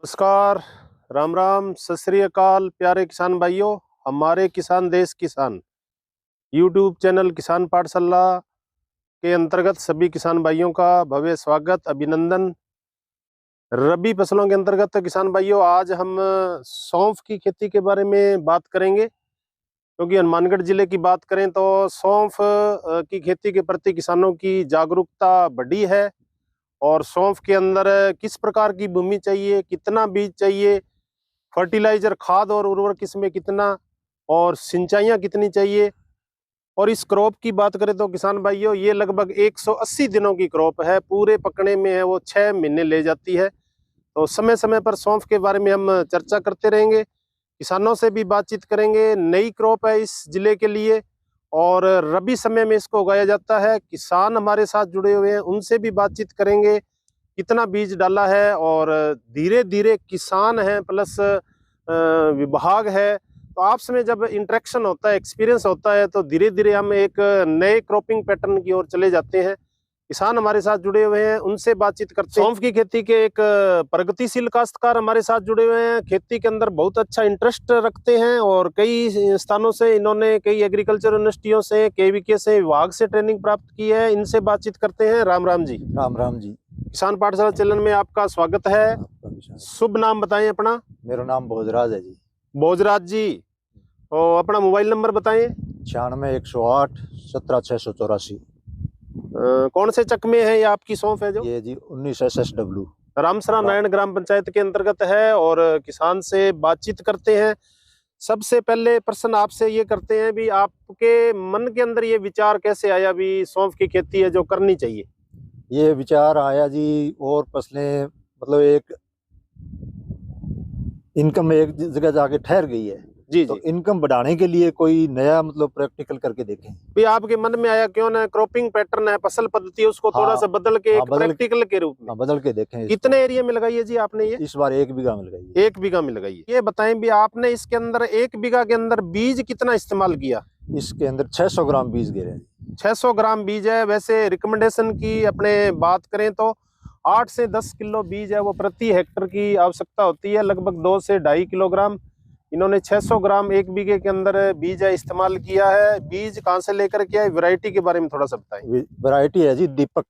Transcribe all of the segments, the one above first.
नमस्कार। राम राम, सत श्री अकाल प्यारे किसान भाइयों। हमारे किसान देश किसान यूट्यूब चैनल किसान पाठशाला के अंतर्गत सभी किसान भाइयों का भव्य स्वागत, अभिनंदन। रबी फसलों के अंतर्गत किसान भाइयों, आज हम सौंफ की खेती के बारे में बात करेंगे, क्योंकि हनुमानगढ़ जिले की बात करें तो सौंफ की खेती के प्रति किसानों की जागरूकता बढ़ी है। और सौंफ के अंदर किस प्रकार की भूमि चाहिए, कितना बीज चाहिए, फर्टिलाइजर खाद और उर्वरक इसमें कितना, और सिंचाइयाँ कितनी चाहिए। और इस क्रॉप की बात करें तो किसान भाइयों, ये लगभग 180 दिनों की क्रॉप है, पूरे पकने में है वो 6 महीने ले जाती है। तो समय समय पर सौंफ के बारे में हम चर्चा करते रहेंगे, किसानों से भी बातचीत करेंगे। नई क्रॉप है इस जिले के लिए और रबी समय में इसको उगाया जाता है। किसान हमारे साथ जुड़े हुए हैं, उनसे भी बातचीत करेंगे, कितना बीज डाला है। और धीरे धीरे किसान हैं प्लस विभाग है, तो आपस में जब इंटरेक्शन होता है, एक्सपीरियंस होता है, तो धीरे धीरे हम एक नए क्रॉपिंग पैटर्न की ओर चले जाते हैं। किसान हमारे साथ जुड़े हुए हैं, उनसे बातचीत करते हैं। सौंफ की खेती के एक प्रगतिशील काश्तकार हमारे साथ जुड़े हुए हैं, खेती के अंदर बहुत अच्छा इंटरेस्ट रखते हैं और कई स्थानों से इन्होंने, कई एग्रीकल्चर यूनिवर्सिटियों से, केवीके से, विभाग से ट्रेनिंग प्राप्त की है। इनसे बातचीत करते हैं। राम राम जी। राम राम जी। किसान पाठशाला चैनल में आपका स्वागत है। शुभ नाम बताएं अपना। मेरा नाम भोजराज है जी। भोजराज जी, और अपना मोबाइल नंबर बताएं। 96 108 17 684। कौन से चक में है ये आपकी सौंफ है जो? ये जी 19 SSW रामसरा नारायण ग्राम पंचायत के अंतर्गत है। और किसान से बातचीत करते हैं। सबसे पहले प्रश्न आपसे ये करते हैं भी, आपके मन के अंदर ये विचार कैसे आया भी सौंफ की खेती है जो करनी चाहिए? ये विचार आया जी, और फसलें मतलब एक इनकम एक जगह जाके ठहर गई है जी तो जी। इनकम बढ़ाने के लिए कोई नया मतलब प्रैक्टिकल करके देखें। भी आपके मन में आया क्यों ना, क्रॉपिंग पैटर्न है, फसल पद्धति, उसको थोड़ा सा बदल के एक प्रैक्टिकल के रूप में बदल के देखें। कितने एरिया में लगाई है जी आपने ये? इस बार 1 बीघा में लगाई है। 1 बीघा में लगाई है। ये बताएं भी, आपने इसके अंदर 1 बीघा के अंदर बीज कितना इस्तेमाल किया? इसके अंदर 600 ग्राम बीज गिरे हैं। 600 ग्राम बीज है। वैसे रिकमेंडेशन की अपने बात करें तो 8 से 10 किलो बीज है वो प्रति हेक्टर की आवश्यकता होती है, लगभग 2 से 2.5 किलोग्राम। इन्होंने 600 ग्राम 1 बीघे के अंदर बीज है इस्तेमाल किया है। बीज कहाँ से लेकर के आए, वैरायटी के बारे में थोड़ा सा बताएं। वैरायटी है जी दीपक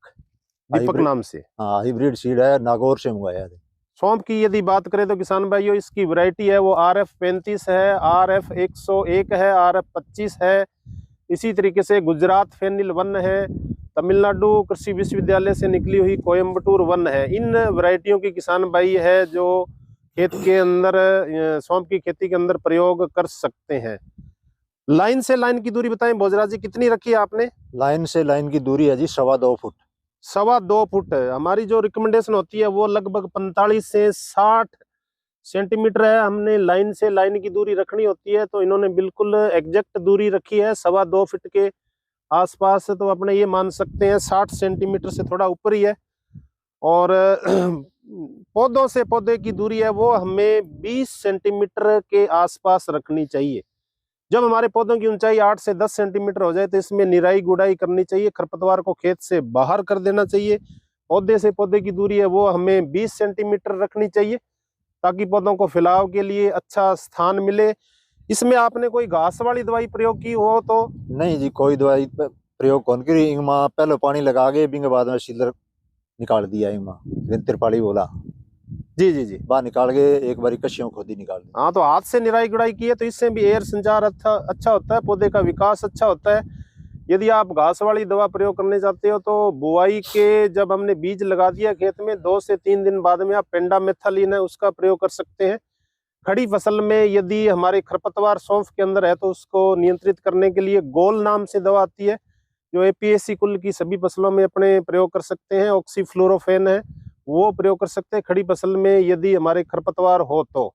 नाम से। हाँ, हाइब्रिड सीड है, नागौर से मंगाया है। सौंफ की यदि बात करें तो किसान भाइयों, इसकी वैरायटी है वो RF35 है, RF101 है, RF25 है। इसी तरीके से गुजरात फेनिल 1 है, तमिलनाडु कृषि विश्वविद्यालय से निकली हुई कोयम्बटूर 1 है। इन वैरायटियों की किसान भाई है जो खेत के अंदर सौंफ की खेती के अंदर प्रयोग कर सकते हैं। लाइन से लाइन की दूरी बताएं भोजराज जी, कितनी रखी है आपने? लाइन से लाइन की दूरी है जी 2.25 फुट। 2.25 फुट है। हमारी जो रिकमेंडेशन होती है वो लगभग 45 से 60 सेंटीमीटर है। हमने लाइन से लाइन की दूरी रखनी होती है, तो इन्होंने बिल्कुल एग्जैक्ट दूरी रखी है 2.25 फीट के आसपास। तो अपने ये मान सकते हैं 60 सेंटीमीटर से थोड़ा ऊपर ही है। और पौधों से पौधे की दूरी है वो हमें 20 सेंटीमीटर के आसपास रखनी चाहिए। जब हमारे पौधों की ऊंचाई 8 से 10 सेंटीमीटर हो जाए तो इसमें निराई गुड़ाई करनी चाहिए, खरपतवार को खेत से बाहर कर देना चाहिए। पौधे से पौधे की दूरी है वो हमें 20 सेंटीमीटर रखनी चाहिए, ताकि पौधों को फैलाव के लिए अच्छा स्थान मिले। इसमें आपने कोई घास वाली दवाई प्रयोग की हो तो? नहीं जी, कोई दवाई प्रयोग कौन करी। इंगमा पहले पानी लगा के बिंग बाद में सीलर निकाल दिया। इंगमा तिरपाली बोला जी जी जी, बाहर निकाल के एक बारी कशियों खुद ही निकाल दी। हाँ, तो हाथ से निराई गुड़ाई की है तो इससे भी एयर संचार अच्छा होता है, पौधे का विकास अच्छा होता है। यदि आप घास वाली दवा प्रयोग करने चाहते हो तो बुआई के जब हमने बीज लगा दिया खेत में 2 से 3 दिन बाद में आप पेंडामेथालिन है उसका प्रयोग कर सकते हैं। खड़ी फसल में यदि हमारे खरपतवार सौंफ के अंदर है तो उसको नियंत्रित करने के लिए गोल नाम से दवा आती है, जो APAC कुल की सभी फसलों में अपने प्रयोग कर सकते हैं। ऑक्सीफ्लोरोफेन है वो प्रयोग कर सकते हैं खड़ी फसल में यदि हमारे खरपतवार हो तो।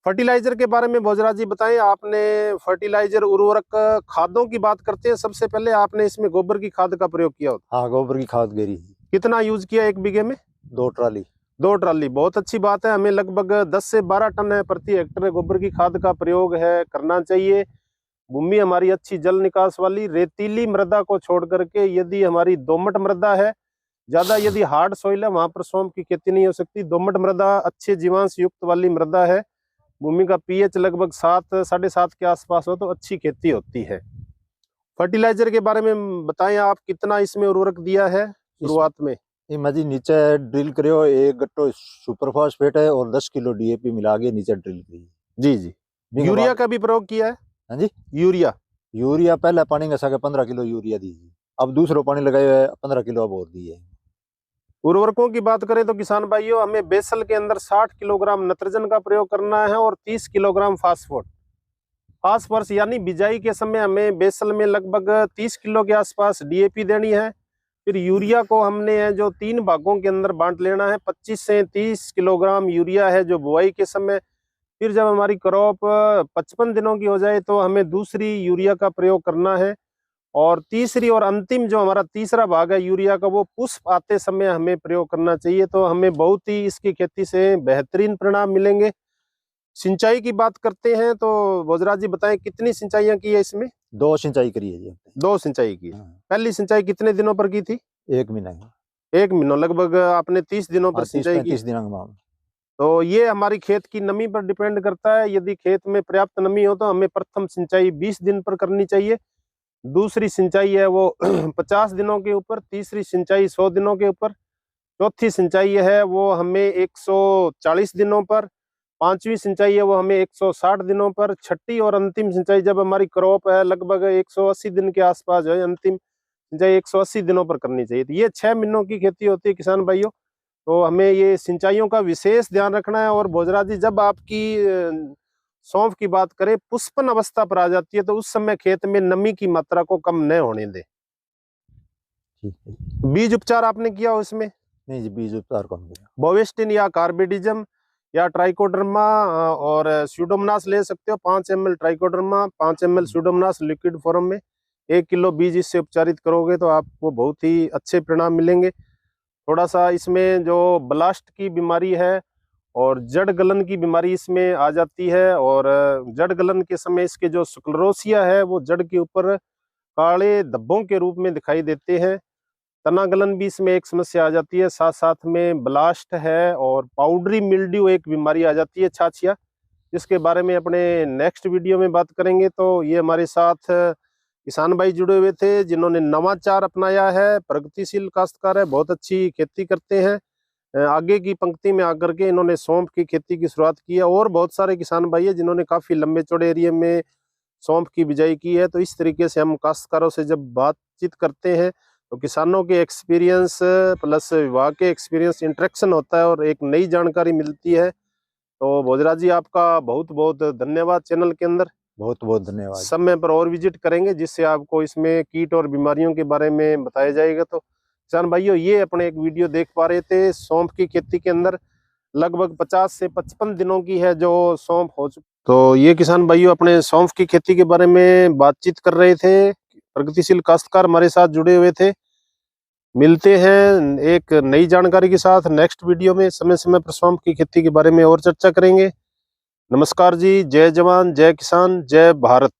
फर्टिलाइजर के बारे में भोजराज जी बताएं। आपने फर्टिलाइजर, उर्वरक, खादों की बात करते हैं। सबसे पहले आपने इसमें गोबर की खाद का प्रयोग किया होता? हाँ, गोबर की खाद गिरी। कितना यूज किया 1 बीघे में? 2 ट्राली। 2 ट्राली, बहुत अच्छी बात है। हमें लगभग 10 से 12 टन है प्रति हेक्टेयर गोबर की खाद का प्रयोग है करना चाहिए। भूमि हमारी अच्छी जल निकास वाली रेतीली मृदा को छोड़ करके यदि हमारी दोमट मृदा है, ज्यादा यदि हार्ड सॉइल है वहां पर सौंफ की खेती नहीं हो सकती। दोमट मृदा अच्छे जीवांश युक्त वाली मृदा है, भूमि का पीएच लगभग 7 7.5 के आसपास हो तो अच्छी खेती होती है। फर्टिलाइजर के बारे में बताएं, आप कितना इसमें उर्वरक दिया है शुरुआत में? जी नीचे ड्रिल करियो, 1 गट्टो सुपर फास्फेट है और 10 किलो डीएपी मिला के नीचे ड्रिल करी। जी जी। यूरिया का भी प्रयोग किया है? हाँ जी। यूरिया पहले पानी का 15 किलो यूरिया दीजिए, अब दूसरो पानी लगाए 15 किलो अब और दिए। उर्वरकों की बात करें तो किसान भाइयों, हमें बेसल के अंदर 60 किलोग्राम नत्रजन का प्रयोग करना है और 30 किलोग्राम फास्फोरस, यानी बिजाई के समय हमें बेसल में लगभग 30 किलो के आसपास डीएपी देनी है। फिर यूरिया को हमने जो 3 भागों के अंदर बांट लेना है, 25 से 30 किलोग्राम यूरिया है जो बुआई के समय। फिर जब हमारी क्रॉप 55 दिनों की हो जाए तो हमें दूसरी यूरिया का प्रयोग करना है। और तीसरी और अंतिम जो हमारा तीसरा भाग है यूरिया का, वो पुष्प आते समय हमें प्रयोग करना चाहिए। तो हमें बहुत ही इसकी खेती से बेहतरीन परिणाम मिलेंगे। सिंचाई की बात करते हैं तो भोजराज जी बताएं, कितनी सिंचाइयां की है इसमें? 2 सिंचाई करी है जी। 2 सिंचाई की। पहली सिंचाई कितने दिनों पर की थी? 1 महीना। 1 महीना, लगभग आपने 30 दिनों पर सिंचाई की। 30 दिनों में। तो ये हमारी खेत की नमी पर डिपेंड करता है। यदि खेत में पर्याप्त नमी हो तो हमें प्रथम सिंचाई 20 दिन पर करनी चाहिए, दूसरी सिंचाई है वो 50 दिनों के ऊपर, तीसरी सिंचाई 100 दिनों के ऊपर, चौथी सिंचाई है वो हमें 140 दिनों पर, पांचवी सिंचाई है वो हमें 160 दिनों पर, छठी और अंतिम सिंचाई जब हमारी क्रॉप है लगभग 180 दिन के आसपास है, अंतिम सिंचाई 180 दिनों पर करनी चाहिए। तो ये 6 महीनों की खेती होती है किसान भाइयों। तो हमें ये सिंचाइयों का विशेष ध्यान रखना है। और भोजराज जी, जब आपकी सौंफ की बात करें पुष्पन अवस्था पर आ जाती है तो उस समय खेत में नमी की मात्रा को कम न होने दें। बीज उपचार आपने किया हो इसमें? नहीं जी, बीज उपचार कम किया। बोवेस्टिन या कार्बेडिजम या ट्राइकोडर्मा और स्यूडोमोनास ले सकते हो। 5 ml trichoderma, 5 ml Pseudomonas liquid form में 1 किलो बीज इससे उपचारित करोगे तो आपको बहुत ही अच्छे परिणाम मिलेंगे। थोड़ा सा इसमें जो ब्लास्ट की बीमारी है और जड़ गलन की बीमारी इसमें आ जाती है, और जड़ गलन के समय इसके जो स्क्लेरोसिया है वो जड़ के ऊपर काले धब्बों के रूप में दिखाई देते हैं। तना गलन भी इसमें एक समस्या आ जाती है, साथ साथ में ब्लास्ट है और पाउडरी मिल्ड्यू एक बीमारी आ जाती है, छाछिया, जिसके बारे में अपने नेक्स्ट वीडियो में बात करेंगे। तो ये हमारे साथ किसान भाई जुड़े हुए थे जिन्होंने नवाचार अपनाया है, प्रगतिशील काश्तकार है, बहुत अच्छी खेती करते हैं। आगे की पंक्ति में आकर के इन्होंने सौंफ की खेती की शुरुआत की है, और बहुत सारे किसान भाई है जिन्होंने काफी लंबे चौड़े एरिया में सौंफ की बिजाई की है। तो इस तरीके से हम काश्तकारों से जब बातचीत करते हैं तो किसानों के एक्सपीरियंस प्लस विभाग के एक्सपीरियंस इंटरेक्शन होता है और एक नई जानकारी मिलती है। तो भोजराज जी, आपका बहुत बहुत धन्यवाद। चैनल के अंदर बहुत बहुत धन्यवाद। समय पर और विजिट करेंगे जिससे आपको इसमें कीट और बीमारियों के बारे में बताया जाएगा। तो किसान भाइयों, ये अपने एक वीडियो देख पा रहे थे सौंफ की खेती के अंदर लगभग 50 से 55 दिनों की है जो सौंफ हो चुकी। तो ये किसान भाइयों अपने सौंफ की खेती के बारे में बातचीत कर रहे थे, प्रगतिशील काश्तकार हमारे साथ जुड़े हुए थे। मिलते हैं एक नई जानकारी के साथ नेक्स्ट वीडियो में। समय समय पर सौंफ की खेती के बारे में और चर्चा करेंगे। नमस्कार जी, जय जवान, जय किसान, जय भारत।